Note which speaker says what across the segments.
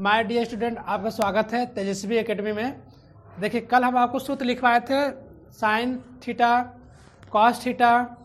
Speaker 1: My dear student, आपका स्वागत है तेजस्वी एकेडमी में। देखिए, कल हम आपको सूत्र लिखवाए थे sine theta, cos theta,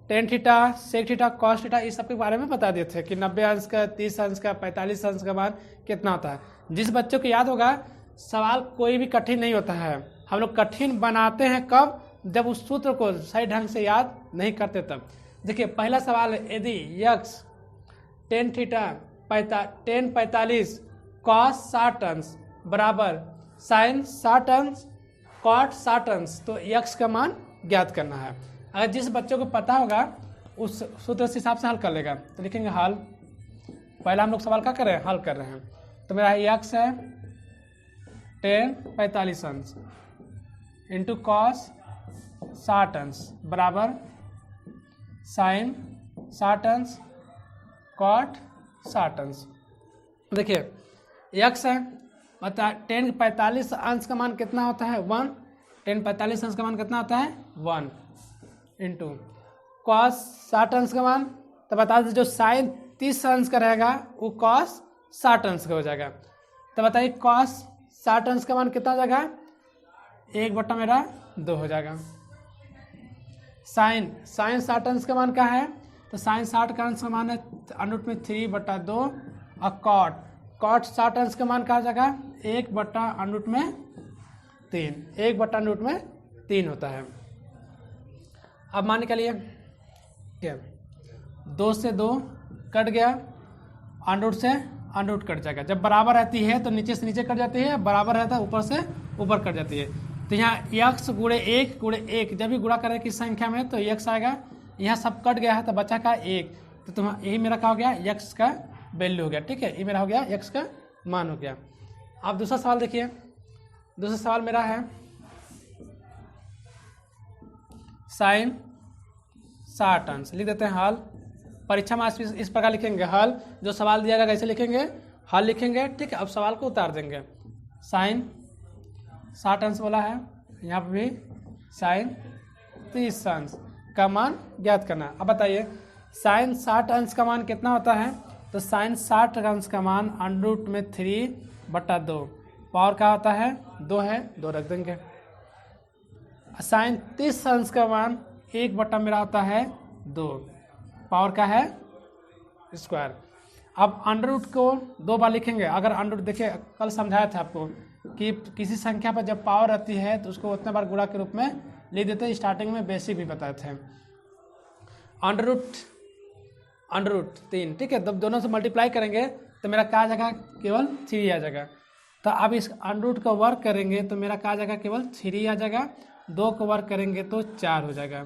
Speaker 1: tan theta, sec theta, cos theta, इस सब के बारे में बता दिए थे कि 90 अंश का, 30 अंश का, 45 अंश का मान कितना होता है। जिस बच्चों को याद होगा, सवाल कोई भी कठिन नहीं होता है। हम लोग कठिन बनाते हैं कब? जब उस सूत्र को सही ढंग से याद नहीं करते तब। देखिए, पहला सवाल है, यदि यक्स टेन थीटा 45 कॉस 60 अंश बराबर साइन 60 अंश कॉट 60 अंश, तो यक्स का मान ज्ञात करना है। अगर जिस बच्चों को पता होगा उस सूत्र से हिसाब से हल कर लेगा। तो लिखेंगे हल। पहला हम लोग सवाल क्या कर रहे हैं? हल कर रहे हैं। तो मेरा यक्स है टेन 45 अंश इंटू कॉस 60 अंश बराबर साइन 60 अंश कॉट 60 अंश। देखिए, यक्स है बता 10 45 अंश का मान कितना होता है? 1। 10 45 अंश का मान कितना होता है? 1 इंटू कॉस 60 अंश का मान, तो बता दीजिए जो साइन 30 अंश का रहेगा वो कॉस 60 अंश का हो जाएगा। तो बताइए कॉस 60 अंश का मान कितना हो जाएगा? 1/2 हो जाएगा। साइन 60 अंश का मान क्या है? तो साइन 60 का अंश का मान है √3/2 और कॉट 60 अंश का मान क्या हो जाएगा? 1/√3। 1/√3 होता है। अब मान के लिए 2 से 2 कट गया, √ से √ कट जाएगा। जब बराबर रहती है तो नीचे से नीचे कट जाती है, बराबर रहता है ऊपर से ऊपर कट जाती है। तो यहाँ यक्स गुणे 1 जब भी गुणा करें किस संख्या में तो यक्स आएगा। यहाँ सब कट गया है तो बचा का 1, तो तुम्हारा यही मेरा क्या हो गया? यक्स का वैल्यू हो गया। ठीक है, ये मेरा हो गया यक्स का मान हो गया। अब दूसरा सवाल देखिए। दूसरा सवाल मेरा है साइन 60 अंश। लिख देते हैं हल। परीक्षा में इस प्रकार लिखेंगे हल। जो सवाल दिया गया कैसे लिखेंगे? हल लिखेंगे। ठीक है, अब सवाल को उतार देंगे। साइन 60 अंश बोला है, यहाँ पर भी साइन 30 अंश का मान ज्ञात करना। अब बताइए साइन 60 अंश का मान कितना होता है? तो साइन 60 अंश का मान √3/2 पावर का होता है 2 है, 2 रख देंगे। साइन 30 अंश का मान 1/ मेरा होता है 2 पावर का है स्क्वायर। अब √ को 2 बार लिखेंगे। अगर √ देखिए, कल समझाया था आपको कि किसी संख्या पर जब पावर रहती है तो उसको उतने बार गुणा के रूप में लिख देते हैं। स्टार्टिंग में बेसिक भी बताए थे। √3। ठीक है, जब दोनों से मल्टीप्लाई करेंगे तो मेरा क्या आ जाएगा? केवल 3 आ जाएगा। तो अब इस √ का वर्क करेंगे तो मेरा क्या आ जाएगा? केवल 3 आ जाएगा। 2 को वर्क करेंगे तो 4 हो जाएगा।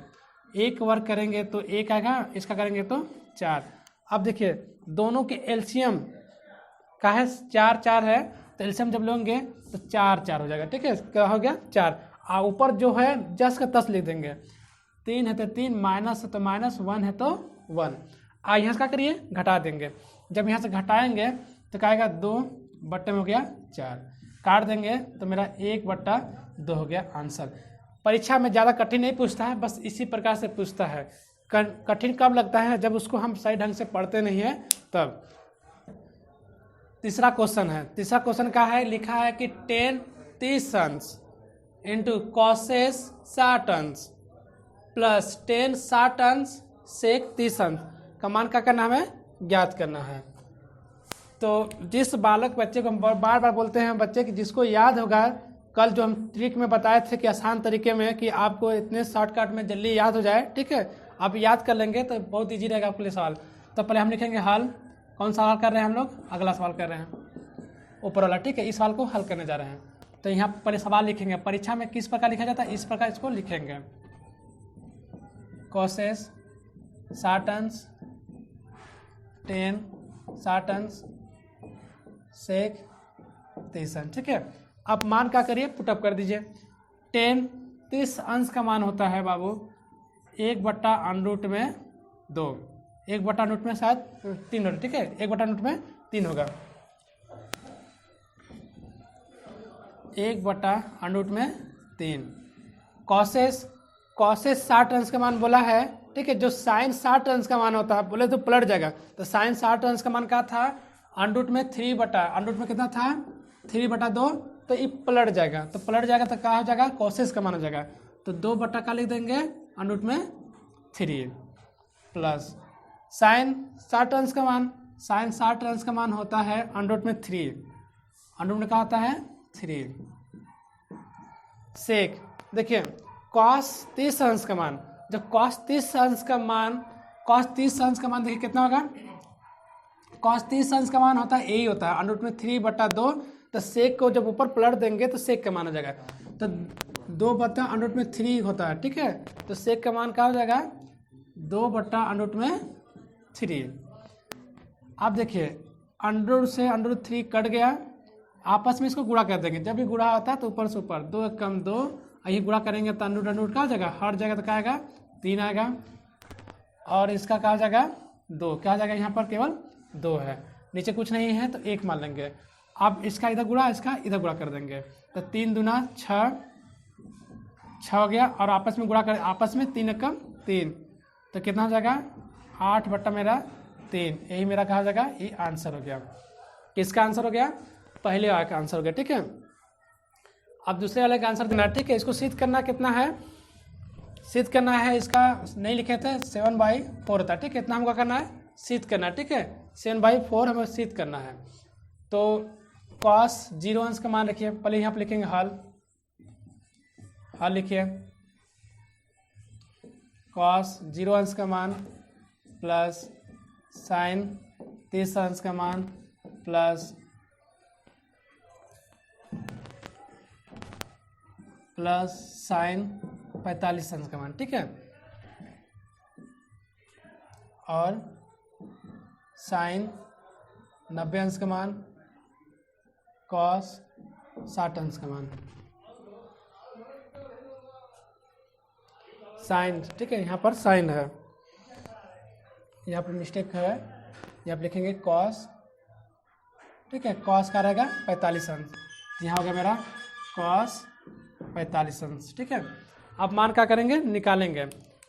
Speaker 1: 1 वर्क करेंगे तो 1 आएगा, इसका करेंगे तो 4। अब देखिए दोनों के एलसीएम का है 4 है, तो एलसीएम जब लेंगे तो 4 हो जाएगा। ठीक है, क्या हो गया? 4। और ऊपर जो है 10 का 10 लिख देंगे। 3 है तो 3, माइनस है तो माइनस, 1 है तो 1। यहाँ से क्या करिए? घटा देंगे। जब यहाँ से घटाएंगे तो क्या आएगा? 2 में हो गया 4। काट देंगे तो मेरा 1/2 हो गया आंसर। परीक्षा में ज़्यादा कठिन नहीं पूछता है, बस इसी प्रकार से पूछता है। कठिन कब लगता है? जब उसको हम सही ढंग से पढ़ते नहीं हैं तब। तीसरा क्वेश्चन है। तीसरा क्वेश्चन क्या है? लिखा है कि 10 30 अंश इंटू कॉसेस 60 अंश प्लस 10 60 अंश सेक 30 अंश का मान क्या करना हमें? ज्ञात करना है। तो जिस बालक बच्चे को हम बार बार बोलते हैं बच्चे कि जिसको याद होगा, कल जो हम ट्रिक में बताए थे कि आसान तरीके में कि आपको इतने शॉर्टकट में जल्दी याद हो जाए। ठीक है, आप याद कर लेंगे तो बहुत ईजी रहेगा आपके लिए सवाल। तो पहले हम लिखेंगे हल। कौन सा सवाल कर रहे हैं हम लोग? अगला सवाल कर रहे हैं, ऊपर वाला। ठीक है, इस सवाल को हल करने जा रहे हैं। तो यहाँ पहले सवाल लिखेंगे। परीक्षा में किस प्रकार लिखा जाता है? इस प्रकार इसको लिखेंगे। कॉसेस 60 अंश 10 60 अंश सेक 30 अंश। ठीक है, अब मान क्या करिए? पुटअप कर दीजिए। 10 30 अंश का मान होता है बाबू 1/√2। 1/√में शायद 3 होगा। ठीक है, 1/√में 3 होगा। 1/√3। कॉसेस 60 अंश का मान बोला है। ठीक है, जो साइन 60 अंश का मान होता है बोले तो पलट जाएगा। तो साइन 60 अंश का मान क्या था? अंडरूट में 3 बटा, अंडरूट में कितना था 3/2, तो ये पलट जाएगा, तो पलट जाएगा तो क्या हो जाएगा कोसेस का मान हो जाएगा, तो 2 बटा का लिख देंगे अंडरूट में 3 प्लस साइन 60 अंश का मान, साइन 60 अंश का मान होता है अंडरूट में 3, अंडरूट में क्या होता है 3 सेक। देखिए कॉस 30 अंश का मान, जब कॉस 30 अंश का मान, कॉस 30 अंश का मान देखिए कितना होगा, कॉस 30 अंश का मान होता है यही होता है अंडरूट में 3/2, तो सेक को जब ऊपर पलट देंगे तो सेक का मान हो जाएगा, तो 2 बटा अंडरूट में 3 होता है, ठीक है, तो सेक का मान क्या हो जाएगा 2 बटा अंडरूट में 3। अब देखिए अंडरूट से अंडरूट 3 कट गया, आपस में इसको गुणा कर देंगे, जब भी गुणा होता है तो ऊपर से ऊपर 2 कम 2, यही गुणा करेंगे तो अंडरूट अंडरूट क्या हो जाएगा, हर जगह तो क्या आएगा 3 आएगा, और इसका क्या हो जाएगा 2, क्या हो जाएगा यहाँ पर केवल 2 है, नीचे कुछ नहीं है तो 1 मान लेंगे। अब इसका इधर गुणा, इसका इधर गुणा कर देंगे, तो 3 दूना 6 हो गया, और आपस में गुणा कर, आपस में 3 कम 3, तो कितना हो जाएगा 8 बटा मेरा 3, यही मेरा कहा जाएगा ये आंसर हो गया। किसका आंसर हो गया, पहले वाले का आंसर हो गया, ठीक है। अब दूसरे वाले का आंसर देना, ठीक है, इसको सिद्ध करना कितना है, सिद्ध करना है, इसका नहीं लिखे थे 7/4 होता है, ठीक है, इतना हमको करना है सिद्ध करना है, ठीक है, 7/4 हमें सिद्ध करना है। तो कॉस 0 अंश का मान रखिए, पहले यहाँ पर लिखेंगे हल, हल लिखिए, कॉस 0 अंश का मान प्लस साइन 30 अंश का मान प्लस साइन 45 अंश का मान, ठीक है, और साइन 90 अंश का मान, कॉस 60 अंश का मान, साइन, ठीक है, यहाँ पर साइन है, यहाँ पर मिस्टेक है, यहाँ पर लिखेंगे कॉस, ठीक है, कॉस का रहेगा 45 अंश, यहाँ हो गया मेरा कॉस 45 अंश, ठीक है। अब मान क्या करेंगे, निकालेंगे,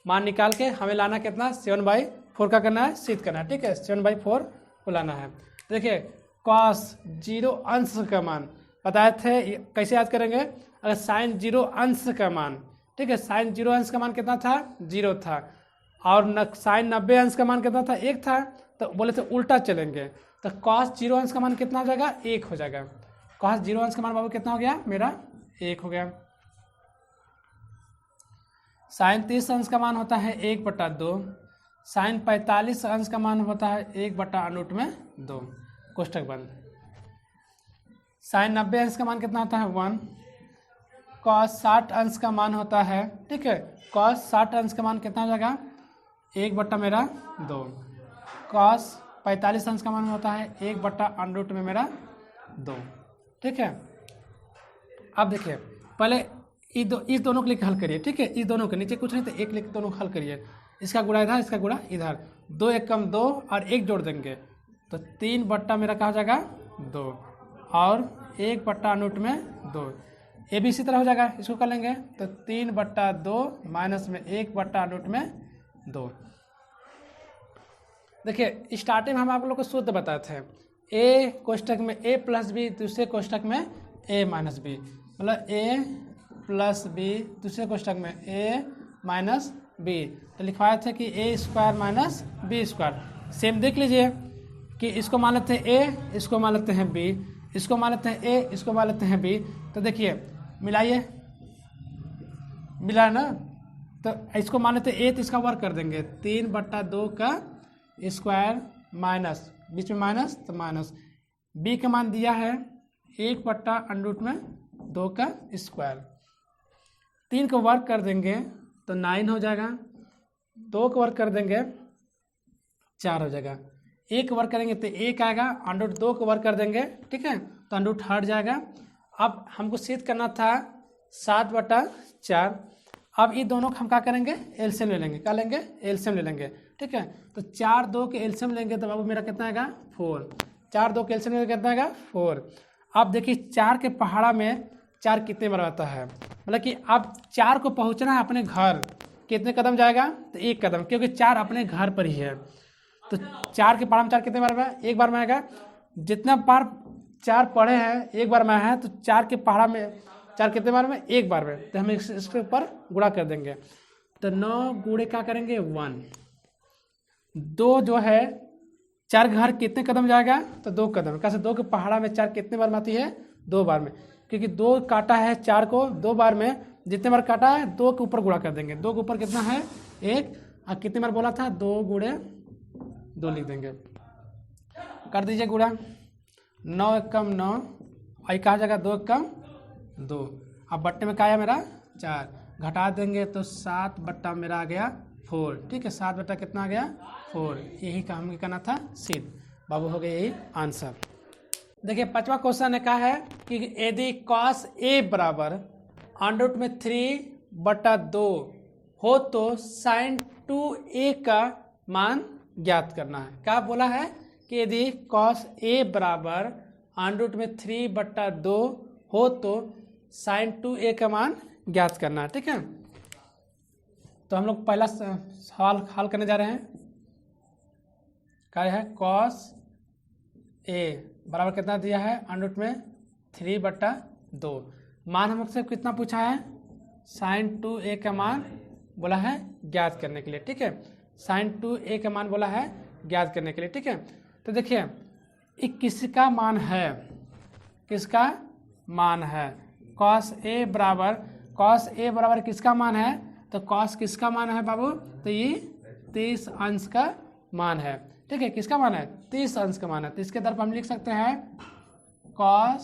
Speaker 1: मान निकाल के हमें लाना कितना 7/4 का करना है, सिद्ध करना है, ठीक है, 7/4 को लाना है। देखिए कॉस 0 अंश का मान बताए थे, कैसे याद करेंगे, अगर साइन 0 अंश का मान, ठीक है, साइन 0 अंश का मान कितना था 0 था, और साइन 90 अंश का मान कितना था 1 था, तो बोले थे उल्टा चलेंगे, तो कॉस 0 अंश का मान कितना हो जाएगा 1 हो जाएगा, कॉस 0 अंश का मान बाबू कितना हो गया मेरा 1 हो गया। साइन 30 अंश का मान होता है 1/2, साइन 45 अंश का मान होता है 1/√2, कोष्टक बंद। साइन 90 अंश का मान कितना होता है 1, कॉस 60 अंश का मान होता है, ठीक है, कॉस 60 अंश का मान कितना हो जाएगा 1/2, कॉस 45 अंश का मान होता है 1/√2, ठीक है। अब देखिए पहले इस दोनों को लेकर हल करिए, ठीक है, इस दोनों के नीचे कुछ नहीं तो एक लेकर दोनों को हल करिए, इसका गुणा इधर, इसका गुणा इधर, 2 1 कम 2 और 1 जोड़ देंगे तो 3 बट्टा मेरा कहा जाएगा 2, और 1/√2, ये भी इसी तरह हो जाएगा, इसको कर लेंगे तो 3/2 माइनस में 1/√2। देखिए स्टार्टिंग में हम आप लोग को सूत्र बताए थे, ए कोष्टक में a प्लस बी, दूसरे कोष्टक में a माइनस बी, मतलब a प्लस बी, दूसरे कोष्टक में a माइनस बी, तो लिखवाए थे कि a² माइनस b²। सेम देख लीजिए कि इसको मान लेते हैं a, इसको मान लेते हैं b, इसको मान लेते हैं a, इसको मान लेते हैं b, तो देखिए मिलाइए, मिला ना, तो इसको मान लेते हैं a, तो इसका वर्क कर देंगे 3/2 का स्क्वायर माइनस, बीच में माइनस तो माइनस, b का मान दिया है 1/√2 का स्क्वायर, 3 को वर्क कर देंगे तो 9 हो जाएगा, 2 को वर्क कर देंगे 4 हो जाएगा, 1 वर्क करेंगे तो 1 आएगा, √2 को वर्क कर देंगे, ठीक है, तो √ हट जाएगा। अब हमको सिद्ध करना था 7/4, अब ये दोनों को हम क्या करेंगे एलसीएम ले लेंगे, क्या लेंगे एलसीएम ले लेंगे, ठीक है, तो 4 2 के एलसीएम लेंगे तो बाबू मेरा कितना आएगा 4, 4 2 के एलसीएम लेंगे कितना आएगा 4। अब देखिए 4 के पहाड़ा में 4 कितने बार आता है, मतलब कि अब 4 को पहुंचना है अपने घर, कितने कदम जाएगा तो 1 कदम, क्योंकि 4 अपने घर पर ही है, तो 4 के पहाड़ा में 4 कितने बार में 1 बार में आएगा, जितना बार 4 पढ़े हैं एक बार में है, तो 4 के पहाड़ा में 4 कितने बार में? एक बार में, तो हम इसके ऊपर गुणा कर देंगे। तो 9 गुणे क्या करेंगे? 1। 2 जो है 4 घर कितने कदम जाएगा? तो 2 कदम। कैसे 2 के पहाड़ा में 4 कितने बार में आती है? 2 बार में, क्योंकि 2 काटा है 4 को 2 बार में, जितने बार काटा है 2 के ऊपर गुणा कर देंगे। 2 के ऊपर कितना है? 1। और कितने बार बोला था? 2 गुणे 2 लिख देंगे। कर दीजिए गुणा। 9 एकम 9, और कहा जाएगा 2 एकम 2। अब बट्टे में क्या आया मेरा? 4। घटा देंगे तो 7 बट्टा मेरा आ गया 4। ठीक है, 7 बट्टा कितना आ गया? 4। यही काम हमें करना था सिद्ध। बाबू हो गया यही आंसर। देखिए 5वां क्वेश्चन है क्या है कि यदि cos A बराबर अंडर में 3/2 हो तो sin 2A का मान ज्ञात करना है। क्या बोला है कि यदि cos A बराबर अंडर में 3/2 हो तो sin 2A का मान ज्ञात करना है। ठीक है, तो हम लोग पहला सवाल हल करने जा रहे हैं। क्या है? cos A बराबर कितना दिया है? अंडर में 3/2। मान हमसे कितना पूछा है? sin 2A का मान बोला है ज्ञात करने के लिए। ठीक है, sin 2A का मान बोला है ज्ञात करने के लिए। ठीक है, तो देखिए ये किसका मान है? किसका मान है? cos A बराबर किसका मान है? तो cos किसका मान है बाबू? तो ये 30 अंश का मान है। ठीक है, किसका मान है? 30 अंश का मान है। तो इसके तरफ हम लिख सकते हैं cos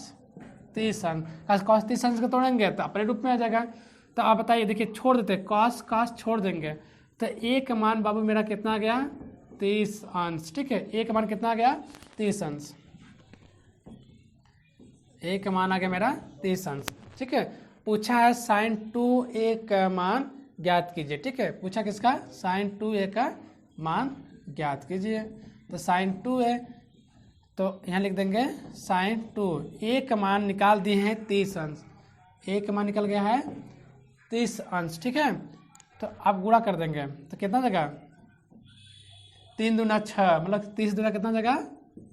Speaker 1: 30 अंश। cos 30 अंश को तोड़ेंगे तो अपने रूप में आ जाएगा। तो आप बताइए, देखिए छोड़ देते हैं, cos छोड़ देंगे तो A का मान बाबू मेरा कितना आ गया? 30 अंश। ठीक है, A का मान कितना आ गया? 30 अंश। A का मान आ गया मेरा 30 अंश। ठीक है, पूछा है sin 2A का मान ज्ञात कीजिए। ठीक है, पूछा किसका? sin 2A का मान ज्ञात कीजिए। तो sin 2A, तो यहाँ लिख देंगे sin 2। A का मान निकाल दिए हैं 30 अंश। A का मान निकल गया है 30 अंश। ठीक है, तो आप गुणा कर देंगे तो कितना जगह? 3 दूना 6, मतलब 30 दूना कितना जगह?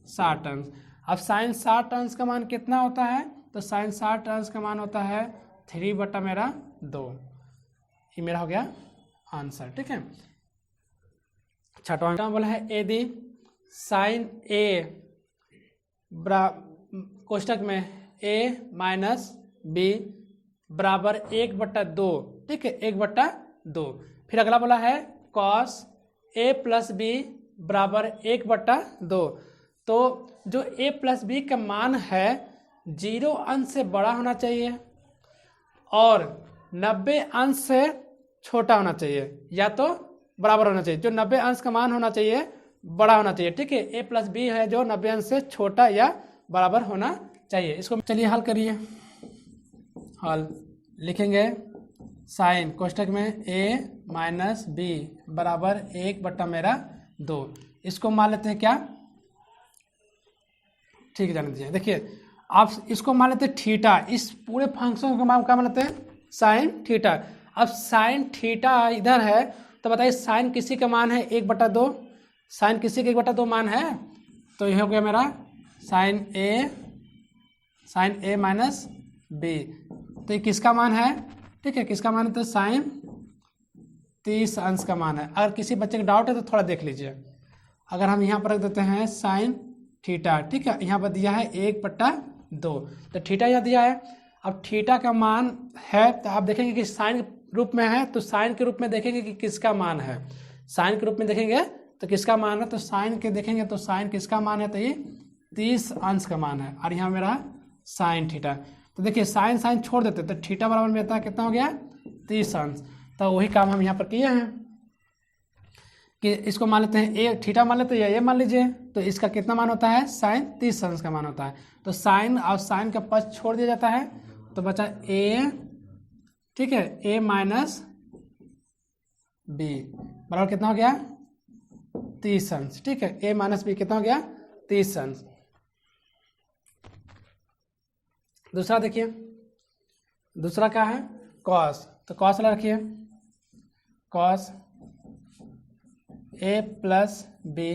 Speaker 1: 60 अंश। अब sin 60 अंश का मान कितना होता है? तो sin 60 अंश का मान होता है 3/2। ये मेरा हो गया आंसर। ठीक है, छठवां बोला है यदि sin A कोष्टक में A माइनस B बराबर 1/2। ठीक है, 1/2। फिर अगला बोला है cos A प्लस B बराबर 1/2। तो जो A प्लस B का मान है 0 अंश से बड़ा होना चाहिए और 90 अंश से छोटा होना चाहिए, या तो बराबर होना चाहिए। जो 90 अंश का मान होना चाहिए बड़ा होना चाहिए। ठीक है, A प्लस B है जो 90 अंश से छोटा या बराबर होना चाहिए। इसको चलिए हल करिए। हल लिखेंगे साइन कोष्टक में A माइनस B बराबर 1/2। इसको मान लेते हैं क्या? ठीक है, जाने दीजिए। देखिए आप इसको मान लेते हैं थीटा। इस पूरे फंक्शन को मान क्या मान लेते हैं? Sine theta. अब साइन थीटा इधर है तो बताइए साइन किसी का मान है 1/2। साइन किसी का 1/2 मान है, तो यह हो गया मेरा साइन ए माइनस बी। तो ये किसका मान है? ठीक है, किसका मान है? तो साइन 30 अंश का मान है। अगर किसी बच्चे का डाउट है तो थोड़ा देख लीजिए। अगर हम यहाँ पर रख देते हैं साइन थीटा, ठीक है, यहाँ पर दिया है 1/2, तो थीटा यहाँ दिया है। अब थीटा का मान है तो आप देखेंगे कि साइन रूप में है, तो साइन के रूप में देखेंगे कि किसका मान है। साइन के रूप में देखेंगे तो किसका मान है, तो साइन के देखेंगे तो साइन किसका मान है, तो ये 30 अंश का मान है। और यहाँ मेरा साइन थीटा, तो देखिए साइन साइन छोड़ देते तो थीटा बराबर में आता कितना हो गया? 30 अंश। तो वही काम हम यहाँ पर किए हैं कि इसको मान लेते हैं ए थीटा मान लेते हैं या ये मान लीजिए, तो इसका कितना मान होता है? साइन 30 अंश का मान होता है। तो साइन और साइन का पद छोड़ दिया जाता है तो बचा ए, ठीक है, ए माइनस बी बराबर कितना हो गया? 30 अंश। ठीक है, ए माइनस बी कितना हो गया? 30 अंश। दूसरा देखिए, दूसरा क्या है? कॉस। तो कॉस वाला रखिए, कॉस ए प्लस बी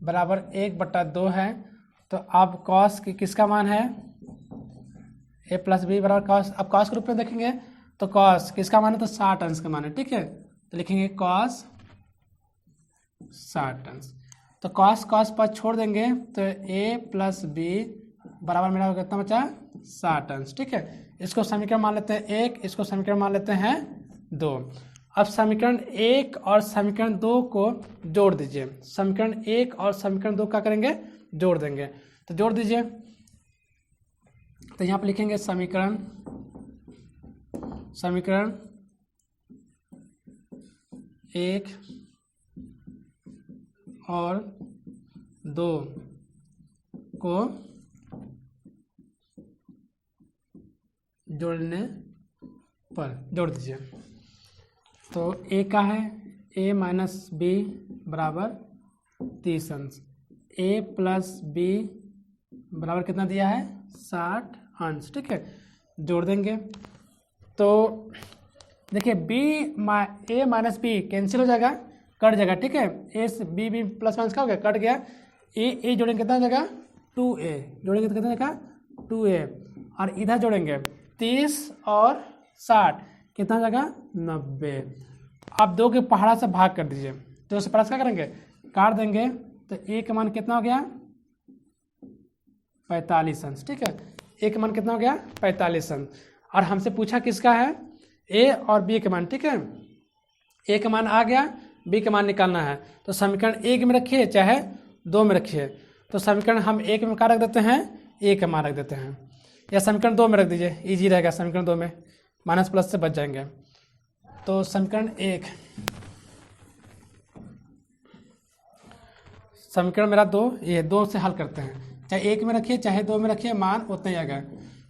Speaker 1: बराबर 1/2 है तो अब कॉस की किसका मान है, ए प्लस बी बराबर कॉस। अब कॉस के रूप में देखेंगे तो कॉस किसका मान है, तो 60 अंश का मान है, ठीक है। तो लिखेंगे कॉस 60 अंश। तो कॉस कॉस पर छोड़ देंगे तो ए प्लस बी बराबर मेरा कितना बचा, 60 अंश, ठीक है। इसको समीकरण मान लेते हैं 1, इसको समीकरण मान लेते हैं 2। अब समीकरण 1 और समीकरण 2 को जोड़ दीजिए। समीकरण 1 और समीकरण 2 क्या करेंगे, जोड़ देंगे। तो जोड़ दीजिए, तो यहाँ पर लिखेंगे समीकरण 1 और 2 को जोड़ने पर जोड़ दीजिए। तो ए का है ए माइनस बी बराबर 30 अंश, ए प्लस बी बराबर कितना दिया है, 60 अंश, ठीक है। जोड़ देंगे तो देखिए ए माइनस बी कैंसिल हो जाएगा, कट जाएगा, ठीक है। ए से बी प्लस माइनस का हो गया, कट गया। ए जोड़ेंगे कितना हो जाएगा, 2a, जोड़ेंगे तो कितना जाएगा 2a, और इधर जोड़ेंगे 30 और 60 कितना हो जाएगा 90। आप 2 के पहाड़ा से भाग कर दीजिए, 2 से प्लस क्या करेंगे, काट देंगे। तो ए का मान कितना हो गया, 45 अंश, ठीक है। ए का मान कितना हो गया, 45 अंश। और हमसे पूछा किसका है, ए और बी का मान, ठीक है। ए का मान आ गया, बी का मान निकालना है। तो समीकरण 1 में रखिए चाहे 2 में रखिए। तो समीकरण हम 1 में क्या रख देते हैं, ए का मान रख देते हैं, या समीकरण 2 में रख दीजिए, इजी रहेगा। समीकरण 2 में माइनस प्लस से बच जाएंगे। तो समीकरण 1, समीकरण मेरा 2, ये 2 से हल करते हैं, चाहे 1 में रखिए चाहे 2 में रखिए, मान उतना ही आएगा।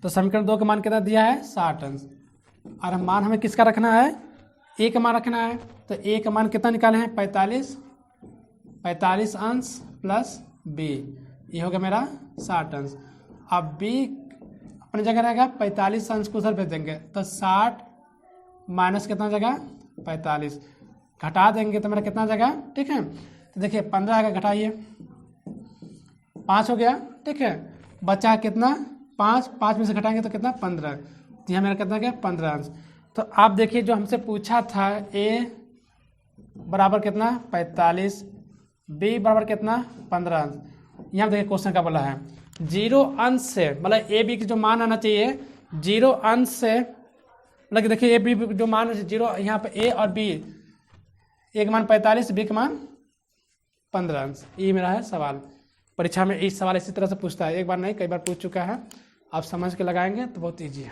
Speaker 1: तो समीकरण 2 का मान कितना दिया है, 60 अंश। और मान हमें किसका रखना है, ए का मान रखना है। तो ए का मान कितना निकाले हैं, 45 अंश प्लस बी, ये हो गया मेरा 60 अंश। अब बी अपनी जगह रहेगा, 45 अंश को उधर भेज देंगे, तो 60 माइनस कितना हो जाएगा 45, घटा देंगे तो मेरा कितना हो जाएगा, ठीक है। तो देखिए 15 आएगा, घटाइए 5 हो गया, ठीक है। बचा कितना 5 में से घटाएंगे तो कितना 15, तो यहाँ मेरा कितना गया 15 अंश। तो आप देखिए जो हमसे पूछा था ए बराबर कितना 45, बी बराबर कितना 15 अंश। यहाँ देखिए क्वेश्चन का बोला है 0 अंश से, मतलब ए बी की जो मान आना चाहिए 0 अंश से, मतलब देखिए ए बी जो मान 0, यहाँ पे ए और बी, ए का मान 45, बी का मान 15 अंश। ये मेरा है सवाल। परीक्षा में इस सवाल इसी तरह से पूछता है, एक बार नहीं कई बार पूछ चुका है। आप समझ के लगाएंगे तो बहुत ईजी है।